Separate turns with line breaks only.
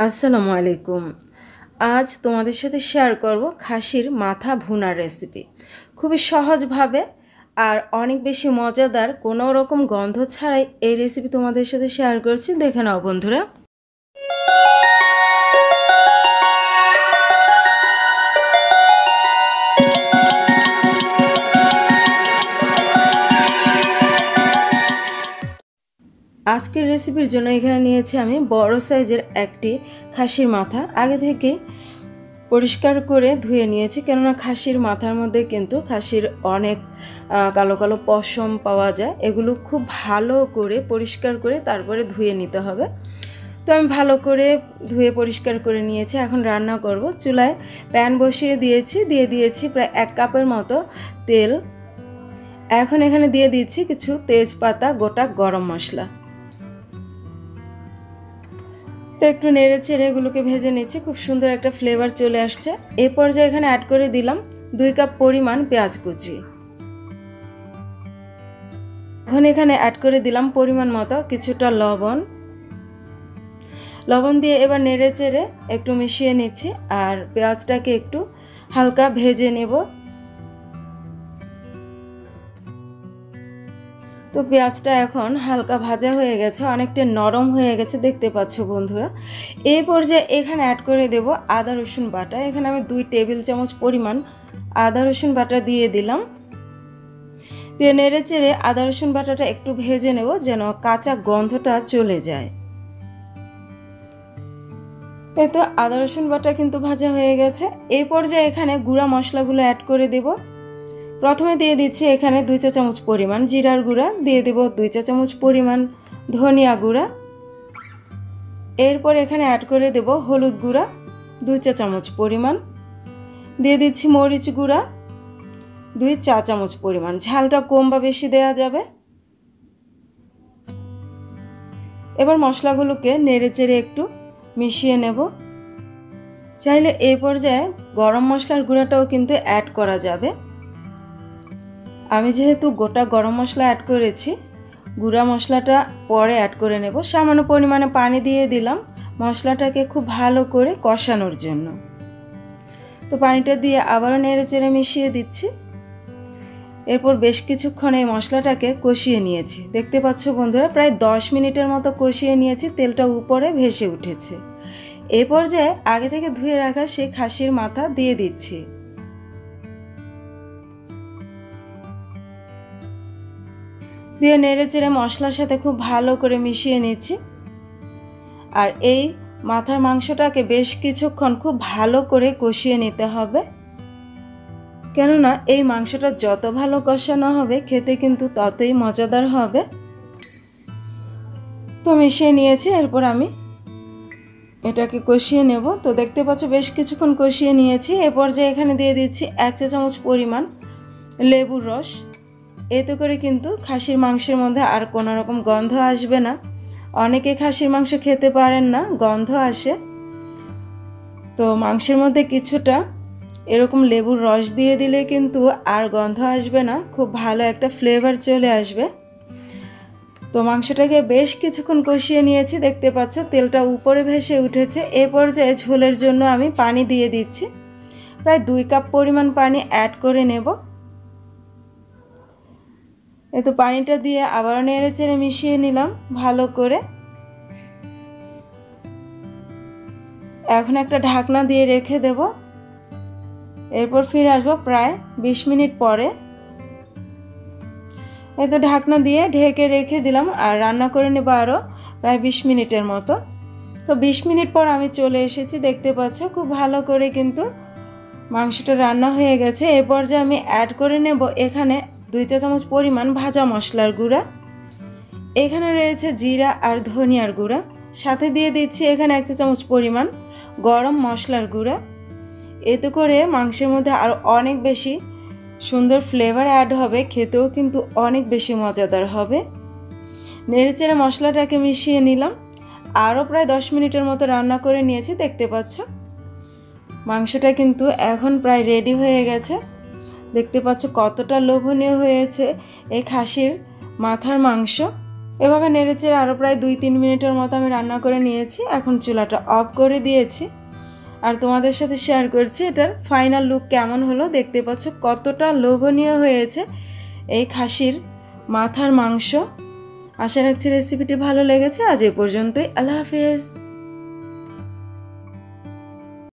আসসালামু আলাইকুম। আজ তোমাদের সাথে শেয়ার করব খাসির মাথা ভুনার রেসিপি। খুবই সহজভাবে আর অনেক বেশি মজাদার, কোনো রকম গন্ধ ছাড়াই এই রেসিপি তোমাদের সাথে শেয়ার করছি। দেখে নাও বন্ধুরা। আজকের রেসিপির জন্য এখানে নিয়েছি আমি বড় সাইজের একটি খাসির মাথা। আগে থেকে পরিষ্কার করে ধুয়ে নিয়েছি, কেননা খাসির মাথার মধ্যে কিন্তু খাসির অনেক কালো কালো পশম পাওয়া যায়। এগুলো খুব ভালো করে পরিষ্কার করে তারপরে ধুয়ে নিতে হবে। তো আমি ভালো করে ধুয়ে পরিষ্কার করে নিয়েছি। এখন রান্না করব। চুলায় প্যান বসিয়ে দিয়েছি প্রায় 1 কাপের মতো তেল। এখন এখানে দিয়ে দিচ্ছি কিছু তেজপাতা, গোটা গরম মশলা। তো একটু নেড়ে চেড়ে এগুলোকে ভেজে নিচ্ছি। খুব সুন্দর একটা ফ্লেভার চলে আসছে। এই পর্যায়ে এখানে অ্যাড করে দিলাম 2 কাপ পরিমাণ পেঁয়াজ কুচি। এখন এখানে অ্যাড করে দিলাম পরিমাণ মতো কিছুটা লবণ দিয়ে এবার নেড়ে চেড়ে একটু মিশিয়ে নিচ্ছি আর পেঁয়াজটাকে একটু হালকা ভেজে নেব। তো পেঁয়াজটা এখন হালকা ভাজা হয়ে গেছে, অনেকটা নরম হয়ে গেছে, দেখতে পাচ্ছ বন্ধুরা। এই পর্যায়ে এখানে অ্যাড করে দেব আদা রসুন বাটা। এখানে আমি 2 টেবিল চামচ পরিমাণ আদা রসুন বাটা দিয়ে দিলাম। দিয়ে নেড়ে চেড়ে আদা রসুন বাটাটা একটু ভেজে নেব যেন কাঁচা গন্ধটা চলে যায়। এই তো আদা রসুন বাটা কিন্তু ভাজা হয়ে গেছে। এই পর্যায়ে এখানে গুঁড়া মশলাগুলো অ্যাড করে দেব। প্রথমে দিয়ে দিচ্ছি এখানে 2 চা চামচ পরিমাণ জিরার গুঁড়া, দিয়ে দেব 2 চা চামচ পরিমাণ ধনিয়া গুঁড়া। এরপর এখানে অ্যাড করে দেব হলুদ গুঁড়া 2 চা চামচ পরিমাণ, দিয়ে দিচ্ছি মরিচ গুঁড়া 2 চা চামচ পরিমাণ। ঝালটা কম বা বেশি দেওয়া যাবে। এবার মশলাগুলোকে নেড়ে চেড়ে একটু মিশিয়ে নেব। চাইলে এই পর্যায়ে গরম মশলার গুঁড়াটাও কিন্তু অ্যাড করা যাবে। আমি যেহেতু গোটা গরম মশলা অ্যাড করেছি, গুঁড়া মশলাটা পরে অ্যাড করে নেব। সামান্য পরিমাণে পানি দিয়ে দিলাম মশলাটাকে খুব ভালো করে কষানোর জন্য। তো পানিটা দিয়ে আবারও নেড়ে চেড়ে মিশিয়ে দিচ্ছি। এরপর বেশ কিছুক্ষণ এই মশলাটাকে কষিয়ে নিয়েছি। দেখতে পাচ্ছ বন্ধুরা, প্রায় 10 মিনিটের মতো কষিয়ে নিয়েছি। তেলটা উপরে ভেসে উঠেছে। এই পর্যায়ে আগে থেকে ধুয়ে রাখা সেই খাসির মাথা দিয়ে দিচ্ছি। দিয়ে নেড়ে চেড়ে মশলার সাথে খুব ভালো করে মিশিয়ে নিচ্ছি। আর এই মাথার মাংসটাকে বেশ কিছুক্ষণ খুব ভালো করে কষিয়ে নিতে হবে, কেননা এই মাংসটা যত ভালো কষানো হবে খেতে কিন্তু ততই মজাদার হবে। তো মিশিয়ে নিয়েছি। এরপর আমি এটাকে কষিয়ে নেব। তো দেখতে পাচ্ছ বেশ কিছুক্ষণ কষিয়ে নিয়েছি। এ পর্যায়ে এখানে দিয়ে দিচ্ছি 1 চা চামচ পরিমাণ লেবুর রস। এতে করে কিন্তু খাসির মাংসের মধ্যে আর কোনো রকম গন্ধ আসবে না। অনেকে খাসির মাংস খেতে পারেন না, গন্ধ আসে। তো মাংসের মধ্যে কিছুটা এরকম লেবুর রস দিয়ে দিলে কিন্তু আর গন্ধ আসবে না, খুব ভালো একটা ফ্লেভার চলে আসবে। তো মাংসটাকে বেশ কিছুক্ষণ কষিয়ে নিয়েছি। দেখতে পাচ্ছ তেলটা উপরে ভেসে উঠেছে। এ পর্যায়ে ঝোলের জন্য আমি পানি দিয়ে দিচ্ছি। প্রায় 2 কাপ পরিমাণ পানি অ্যাড করে নেব। এই তো পানিটা দিয়ে আবারও নেড়ে চেড়ে মিশিয়ে নিলাম ভালো করে। এখন একটা ঢাকনা দিয়ে রেখে দেব। এরপর ফিরে আসবো প্রায় 20 মিনিট পরে। এই তো ঢাকনা দিয়ে ঢেকে রেখে দিলাম আর রান্না করে নেব আরও প্রায় 20 মিনিটের মতো। তো 20 মিনিট পর আমি চলে এসেছি। দেখতে পাচ্ছ খুব ভালো করে কিন্তু মাংসটা রান্না হয়ে গেছে। এ পর্যায়ে আমি অ্যাড করে নেব এখানে 2 চা চামচ পরিমাণ ভাজা মশলার গুঁড়া। এখানে রয়েছে জিরা আর ধনিয়ার গুঁড়া। সাথে দিয়ে দিচ্ছি এখানে 1 চা চামচ পরিমাণ গরম মশলার গুঁড়া। এতে করে মাংসের মধ্যে আরও অনেক বেশি সুন্দর ফ্লেভার অ্যাড হবে, খেতেও কিন্তু অনেক বেশি মজাদার হবে। নেড়েচেড়ে মশলাটাকে মিশিয়ে নিলাম। আরও প্রায় 10 মিনিটের মতো রান্না করে নিয়েছি। দেখতে পাচ্ছ মাংসটা কিন্তু এখন প্রায় রেডি হয়ে গেছে। দেখতে পাচ্ছ কতটা লোভনীয় হয়েছে এই খাসির মাথার মাংস। এভাবে নেড়েচেড়ে আরও প্রায় 2-3 মিনিটের মতো আমি রান্না করে নিয়েছি। এখন চুলাটা অফ করে দিয়েছি আর তোমাদের সাথে শেয়ার করছি এটার ফাইনাল লুক কেমন হলো। দেখতে পাচ্ছ কতটা লোভনীয় হয়েছে এই খাসির মাথার মাংস। আশা রাখছি রেসিপিটি ভালো লেগেছে। আজ এ পর্যন্তই। আল্লাহ হাফেজ।